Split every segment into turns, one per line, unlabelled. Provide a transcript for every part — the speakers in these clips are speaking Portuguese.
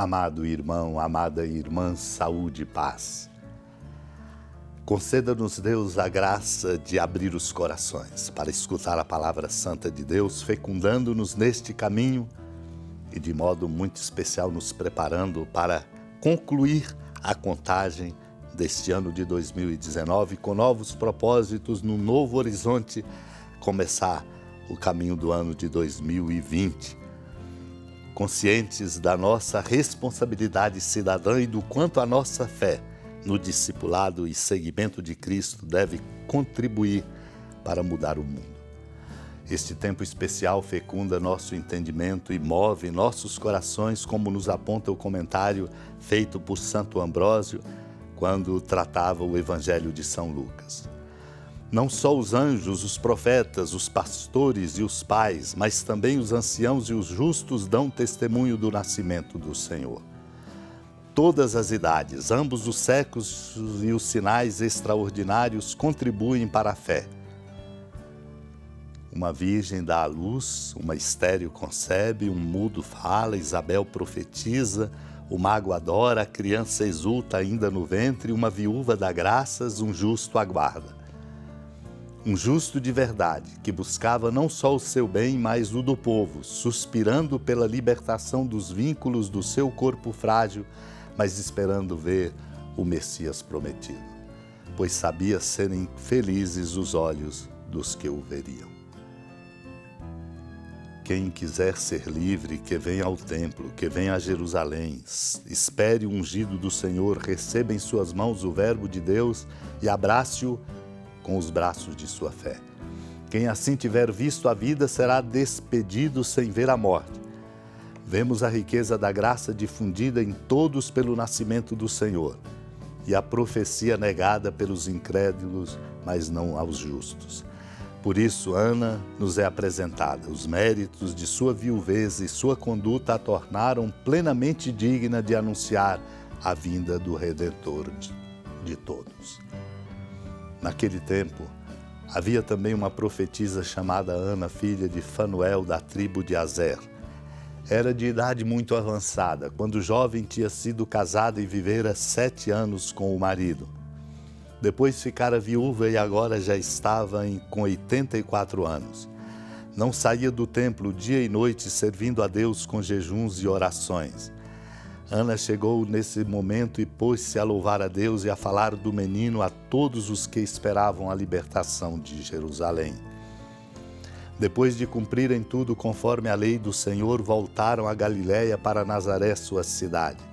Amado irmão, amada irmã, saúde e paz. Conceda-nos, Deus, a graça de abrir os corações para escutar a palavra santa de Deus, fecundando-nos neste caminho e de modo muito especial nos preparando para concluir a contagem deste ano de 2019 com novos propósitos, num novo horizonte, começar o caminho do ano de 2020. Conscientes da nossa responsabilidade cidadã e do quanto a nossa fé no discipulado e seguimento de Cristo deve contribuir para mudar o mundo. Este tempo especial fecunda nosso entendimento e move nossos corações, como nos aponta o comentário feito por Santo Ambrósio quando tratava o Evangelho de São Lucas. Não só os anjos, os profetas, os pastores e os pais, mas também os anciãos e os justos dão testemunho do nascimento do Senhor. Todas as idades, ambos os séculos e os sinais extraordinários contribuem para a fé. Uma virgem dá à luz, uma estéril concebe, um mudo fala, Isabel profetiza, o mago adora, a criança exulta ainda no ventre, uma viúva dá graças, um justo aguarda. Um justo de verdade, que buscava não só o seu bem, mas o do povo, suspirando pela libertação dos vínculos do seu corpo frágil, mas esperando ver o Messias prometido, pois sabia serem felizes os olhos dos que o veriam. Quem quiser ser livre, que venha ao templo, que venha a Jerusalém, espere o ungido do Senhor, receba em suas mãos o verbo de Deus e abrace-o com os braços de sua fé. Quem assim tiver visto a vida será despedido sem ver a morte. Vemos a riqueza da graça difundida em todos pelo nascimento do Senhor e a profecia negada pelos incrédulos, mas não aos justos. Por isso, Ana nos é apresentada. Os méritos de sua viuvez e sua conduta a tornaram plenamente digna de anunciar a vinda do Redentor de todos. Naquele tempo, havia também uma profetisa chamada Ana, filha de Fanuel, da tribo de Aser. Era de idade muito avançada, quando jovem tinha sido casada e vivera 7 anos com o marido. Depois ficara viúva e agora já estava com 84 anos. Não saía do templo dia e noite servindo a Deus com jejuns e orações. Ana chegou nesse momento e pôs-se a louvar a Deus e a falar do menino a todos os que esperavam a libertação de Jerusalém. Depois de cumprirem tudo conforme a lei do Senhor, voltaram a Galiléia para Nazaré, sua cidade.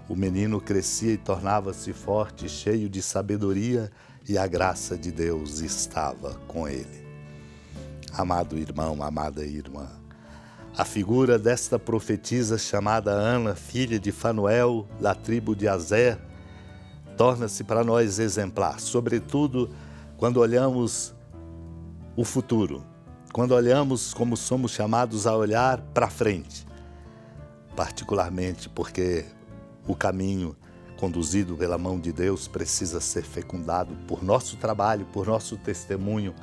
O menino crescia e tornava-se forte, cheio de sabedoria, e a graça de Deus estava com ele. Amado irmão, amada irmã, a figura desta profetisa chamada Ana, filha de Fanuel, da tribo de Aser, torna-se para nós exemplar, sobretudo quando olhamos o futuro, quando olhamos como somos chamados a olhar para frente, particularmente porque o caminho conduzido pela mão de Deus precisa ser fecundado por nosso trabalho, por nosso testemunho,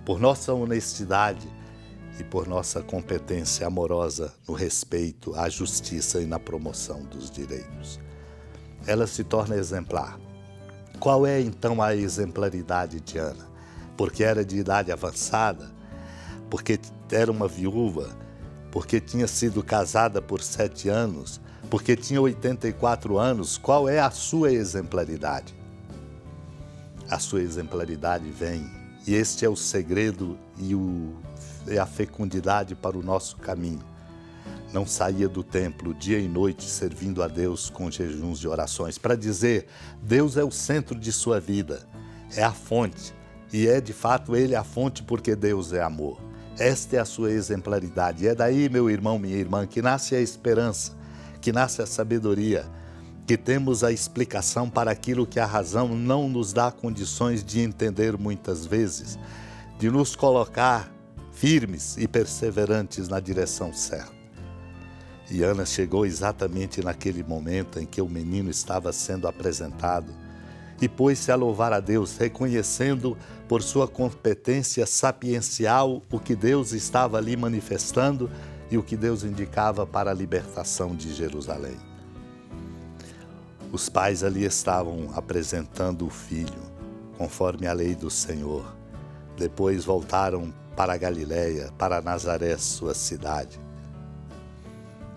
por nossa honestidade, e por nossa competência amorosa no respeito à justiça e na promoção dos direitos. Ela se torna exemplar. Qual é então a exemplaridade de Ana? Porque era de idade avançada, porque era uma viúva, porque tinha sido casada por 7 anos, porque tinha 84 anos, qual é a sua exemplaridade? A sua exemplaridade vem, e este é o segredo e a fecundidade para o nosso caminho. Não saía do templo dia e noite servindo a Deus com jejuns e orações, para dizer, Deus é o centro de sua vida, é a fonte, e é de fato Ele a fonte porque Deus é amor. Esta é a sua exemplaridade, e é daí, meu irmão, minha irmã, que nasce a esperança, que nasce a sabedoria, que temos a explicação para aquilo que a razão não nos dá condições de entender muitas vezes, de nos colocar firmes e perseverantes na direção certa. E Ana chegou exatamente naquele momento em que o menino estava sendo apresentado e pôs-se a louvar a Deus, reconhecendo por sua competência sapiencial o que Deus estava ali manifestando e o que Deus indicava para a libertação de Jerusalém. Os pais ali estavam apresentando o filho, conforme a lei do Senhor. Depois voltaram para a Galiléia, para Nazaré, sua cidade.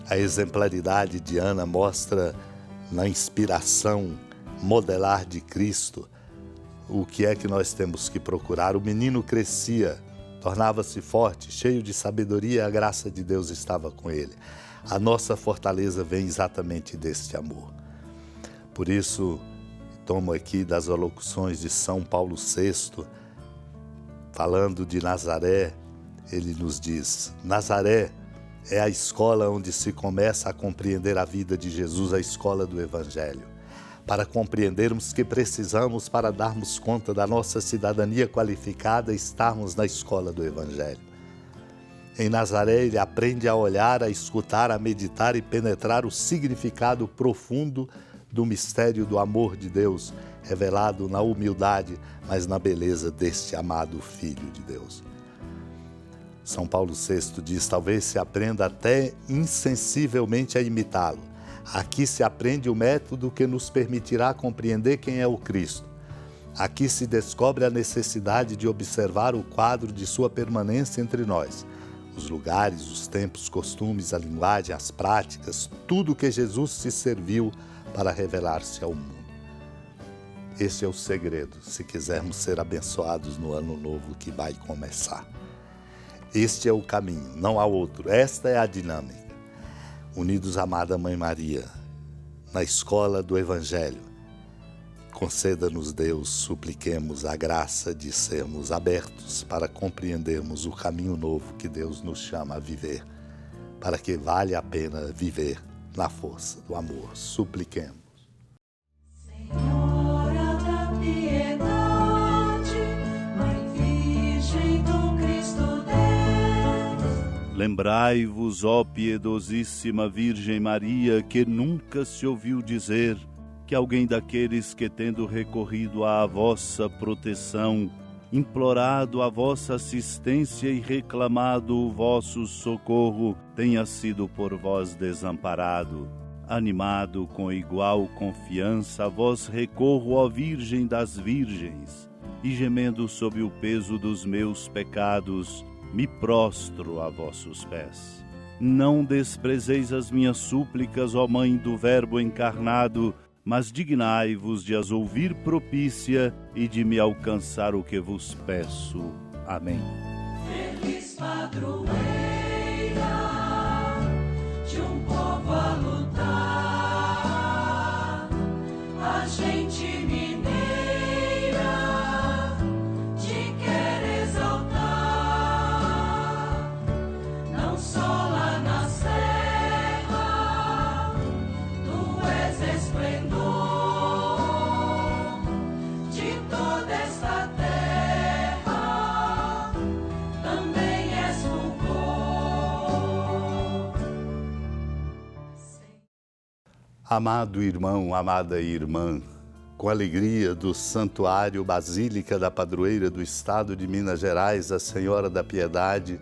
A exemplaridade de Ana mostra na inspiração modelar de Cristo o que é que nós temos que procurar. O menino crescia, tornava-se forte, cheio de sabedoria, a graça de Deus estava com ele. A nossa fortaleza vem exatamente deste amor. Por isso, tomo aqui das alocuções de São Paulo VI, falando de Nazaré, ele nos diz: Nazaré é a escola onde se começa a compreender a vida de Jesus, a escola do Evangelho. Para compreendermos que precisamos, para darmos conta da nossa cidadania qualificada, estarmos na escola do Evangelho. Em Nazaré, ele aprende a olhar, a escutar, a meditar e penetrar o significado profundo do mistério do amor de Deus, revelado na humildade, mas na beleza deste amado Filho de Deus. São Paulo VI diz: talvez se aprenda até insensivelmente a imitá-lo. Aqui se aprende o método que nos permitirá compreender quem é o Cristo. Aqui se descobre a necessidade de observar o quadro de sua permanência entre nós. Os lugares, os tempos, costumes, a linguagem, as práticas, tudo que Jesus se serviu para revelar-se ao mundo. Este é o segredo, se quisermos ser abençoados no ano novo que vai começar. Este é o caminho, não há outro. Esta é a dinâmica. Unidos, amada Mãe Maria, na escola do Evangelho, conceda-nos, Deus, supliquemos a graça de sermos abertos para compreendermos o caminho novo que Deus nos chama a viver, para que vale a pena viver na força do amor. Supliquemos.
Senhora da piedade, Mãe Virgem do Cristo Deus.
Lembrai-vos, ó piedosíssima Virgem Maria, que nunca se ouviu dizer que alguém daqueles que, tendo recorrido à vossa proteção, implorado a vossa assistência e reclamado o vosso socorro, tenha sido por vós desamparado. Animado com igual confiança, a vós recorro, ó Virgem das Virgens, e gemendo sob o peso dos meus pecados, me prostro a vossos pés. Não desprezeis as minhas súplicas, ó Mãe do Verbo encarnado, mas dignai-vos de as ouvir propícia e de me alcançar o que vos peço. Amém.
Feliz padroeira de um povo a lutar, a gente mineira te quer exaltar, não só lá na serra, tu és esplendor de toda esta terra, também és fulgor.
Amado irmão, amada irmã, com alegria do Santuário Basílica da Padroeira do Estado de Minas Gerais, a Senhora da Piedade,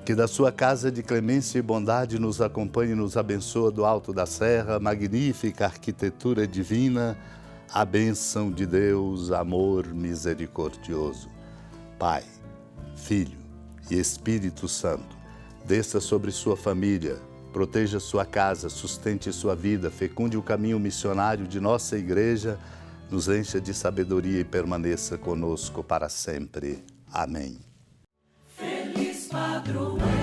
que da sua casa de clemência e bondade nos acompanhe e nos abençoa do alto da serra, magnífica arquitetura divina, a bênção de Deus, amor misericordioso. Pai, Filho e Espírito Santo, desça sobre sua família, proteja sua casa, sustente sua vida, fecunde o caminho missionário de nossa igreja, nos encha de sabedoria e permaneça conosco para sempre. Amém.
Feliz padroeira